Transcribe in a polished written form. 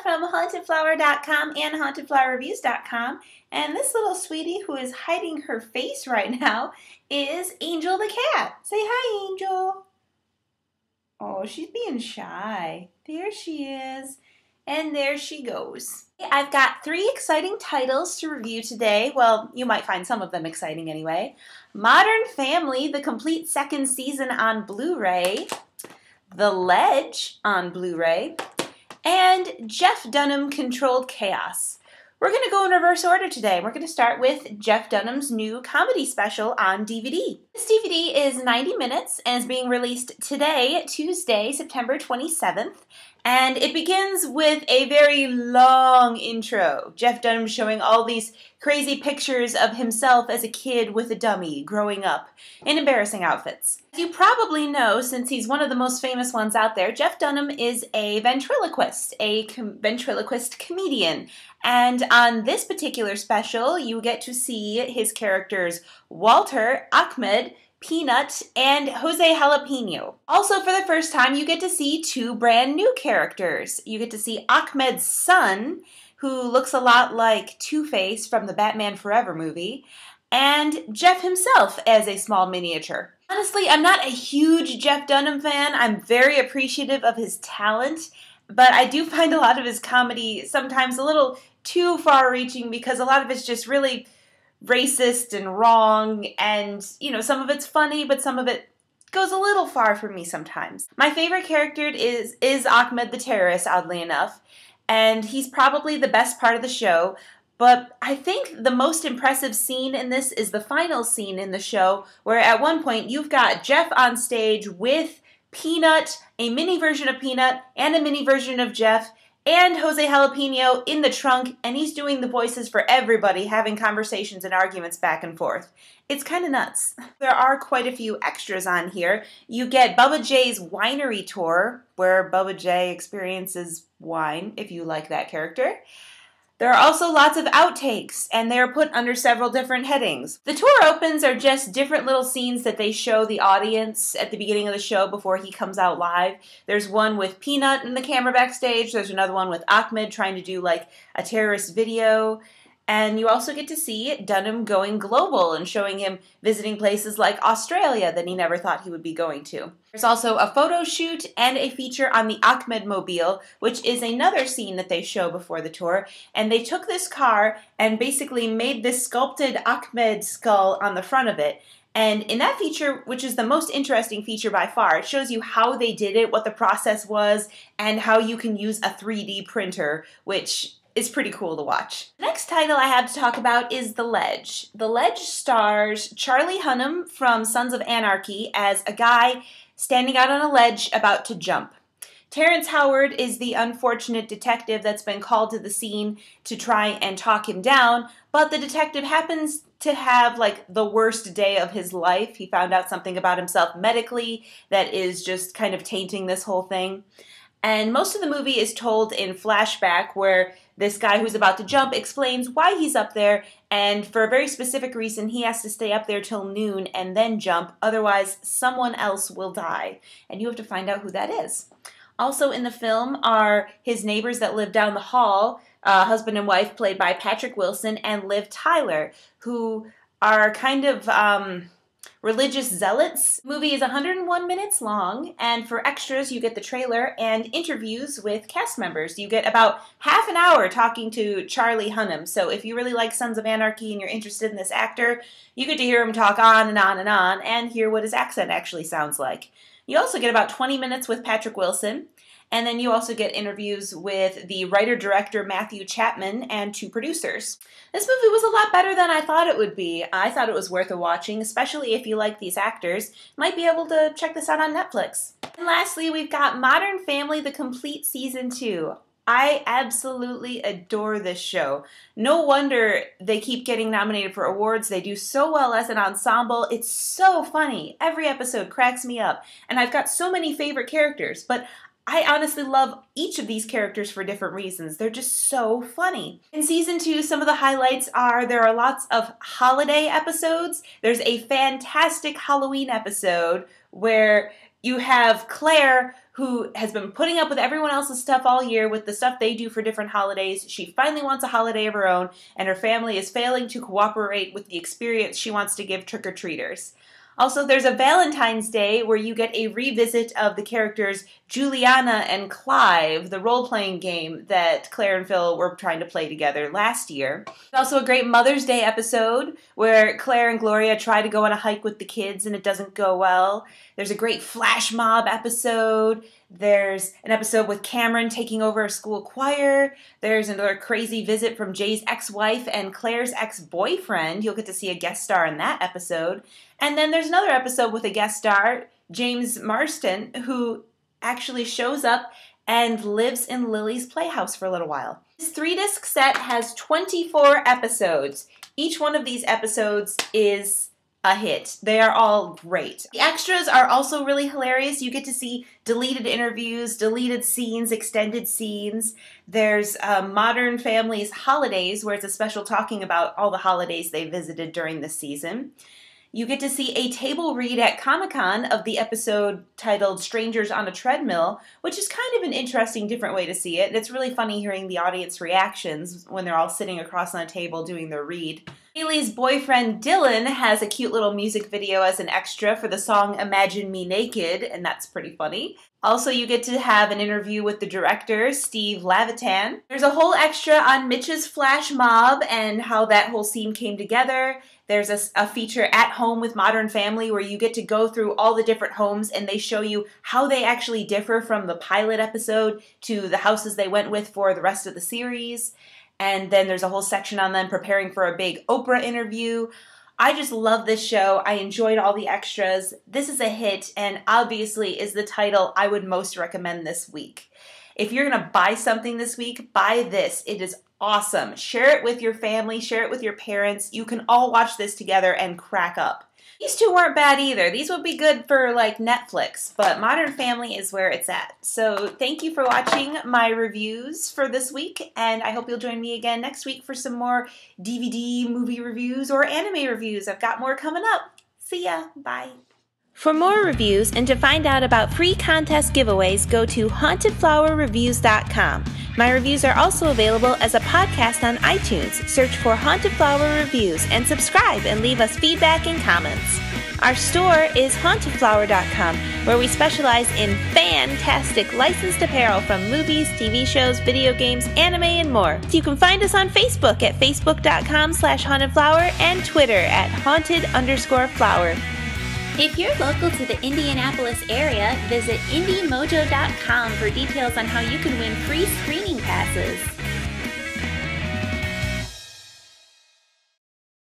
from hauntedflower.com and hauntedflowerreviews.com, and this little sweetie who is hiding her face right now is Angel the cat. Say hi, Angel. Oh, she's being shy. There she is. And there she goes. I've got 3 exciting titles to review today. Well, you might find some of them exciting anyway. Modern Family, the complete 2nd season on Blu-ray. The Ledge on Blu-ray. And Jeff Dunham Controlled Chaos. We're going to go in reverse order today. We're going to start with Jeff Dunham's new comedy special on DVD. This DVD is 90 minutes and is being released today, Tuesday, September 27th. And it begins with a very long intro. Jeff Dunham showing all these crazy pictures of himself as a kid with a dummy growing up in embarrassing outfits. As you probably know, since he's one of the most famous ones out there, Jeff Dunham is a ventriloquist comedian. And on this particular special, you get to see his characters Walter, Achmed, Peanut, and Jose Jalapeno. Also, for the first time, you get to see 2 brand new characters. You get to see Achmed's son, who looks a lot like Two-Face from the Batman Forever movie, and Jeff himself as a small miniature. Honestly, I'm not a huge Jeff Dunham fan. I'm very appreciative of his talent, but I do find a lot of his comedy sometimes a little too far-reaching because a lot of it's just really racist and wrong, and, you know, some of it's funny, but some of it goes a little far for me sometimes. My favorite character is Achmed the terrorist, oddly enough, and he's probably the best part of the show, but I think the most impressive scene in this is the final scene in the show, where at one point you've got Jeff on stage with Peanut, a mini version of Peanut, and a mini version of Jeff, and Jose Jalapeno in the trunk, and he's doing the voices for everybody, having conversations and arguments back and forth. It's kind of nuts. There are quite a few extras on here. You get Bubba J's winery tour, where Bubba J experiences wine, if you like that character. There are also lots of outtakes, and they are put under several different headings. The tour opens are just different little scenes that they show the audience at the beginning of the show before he comes out live. There's one with Peanut in the camera backstage. There's another one with Achmed trying to do like a terrorist video. And you also get to see Dunham going global and showing him visiting places like Australia that he never thought he would be going to. There's also a photo shoot and a feature on the Achmed Mobile, which is another scene that they show before the tour. And they took this car and basically made this sculpted Achmed skull on the front of it. And in that feature, which is the most interesting feature by far, it shows you how they did it, what the process was, and how you can use a 3D printer, which is pretty cool to watch. The next title I have to talk about is The Ledge. The Ledge stars Charlie Hunnam from Sons of Anarchy as a guy standing out on a ledge about to jump. Terrance Howard is the unfortunate detective that's been called to the scene to try and talk him down, but the detective happens to have like the worst day of his life. He found out something about himself medically that is just kind of tainting this whole thing. And most of the movie is told in flashback, where this guy who's about to jump explains why he's up there, and for a very specific reason he has to stay up there till noon and then jump, otherwise someone else will die. And you have to find out who that is. Also in the film are his neighbors that live down the hall, husband and wife played by Patrick Wilson and Liv Tyler, who are kind of religious zealots. The movie is 101 minutes long, and for extras you get the trailer and interviews with cast members. You get about half an hour talking to Charlie Hunnam, so if you really like Sons of Anarchy and you're interested in this actor, you get to hear him talk on and on and on and hear what his accent actually sounds like. You also get about 20 minutes with Patrick Wilson, and then you also get interviews with the writer-director Matthew Chapman and 2 producers. This movie was a lot better than I thought it would be. I thought it was worth a watching, especially if you like these actors. You might be able to check this out on Netflix. And lastly, we've got Modern Family, the complete season 2. I absolutely adore this show. No wonder they keep getting nominated for awards. They do so well as an ensemble. It's so funny. Every episode cracks me up. And I've got so many favorite characters, but I honestly love each of these characters for different reasons. They're just so funny. In season 2, some of the highlights are there are lots of holiday episodes. There's a fantastic Halloween episode where you have Claire, who has been putting up with everyone else's stuff all year with the stuff they do for different holidays. She finally wants a holiday of her own, and her family is failing to cooperate with the experience she wants to give trick-or-treaters. Also, there's a Valentine's Day where you get a revisit of the characters Juliana and Clive, the role-playing game that Claire and Phil were trying to play together last year. There's also a great Mother's Day episode where Claire and Gloria try to go on a hike with the kids and it doesn't go well. There's a great flash mob episode. There's an episode with Cameron taking over a school choir. There's another crazy visit from Jay's ex-wife and Claire's ex-boyfriend. You'll get to see a guest star in that episode. And then there's another episode with a guest star, James Marston, who actually shows up and lives in Lily's playhouse for a little while. This 3-disc set has 24 episodes. Each one of these episodes is a hit. They are all great. The extras are also really hilarious. You get to see deleted interviews, deleted scenes, extended scenes. There's Modern Family's Holidays, where it's a special talking about all the holidays they visited during the season. You get to see a table read at Comic-Con of the episode titled Strangers on a Treadmill, which is kind of an interesting, different way to see it. And it's really funny hearing the audience reactions when they're all sitting across on a table doing their read. Haley's boyfriend Dylan has a cute little music video as an extra for the song Imagine Me Naked, and that's pretty funny. Also, you get to have an interview with the director, Steve Lavitan. There's a whole extra on Mitch's flash mob and how that whole scene came together. There's a feature at home with Modern Family where you get to go through all the different homes and they show you how they actually differ from the pilot episode to the houses they went with for the rest of the series. And then there's a whole section on them preparing for a big Oprah interview. I just love this show. I enjoyed all the extras. This is a hit and obviously is the title I would most recommend this week. If you're going to buy something this week, buy this. It is awesome. Share it with your family. Share it with your parents. You can all watch this together and crack up. These two weren't bad either. These would be good for like Netflix, but Modern Family is where it's at. So thank you for watching my reviews for this week, and I hope you'll join me again next week for some more DVD movie reviews or anime reviews. I've got more coming up. See ya. Bye. For more reviews and to find out about free contest giveaways, go to hauntedflowerreviews.com. My reviews are also available as a podcast on iTunes. Search for Haunted Flower Reviews and subscribe and leave us feedback and comments. Our store is hauntedflower.com, where we specialize in fantastic licensed apparel from movies, TV shows, video games, anime, and more. You can find us on Facebook at facebook.com/hauntedflower and Twitter at haunted_flower. If you're local to the Indianapolis area, visit indiemojo.com for details on how you can win free screening passes.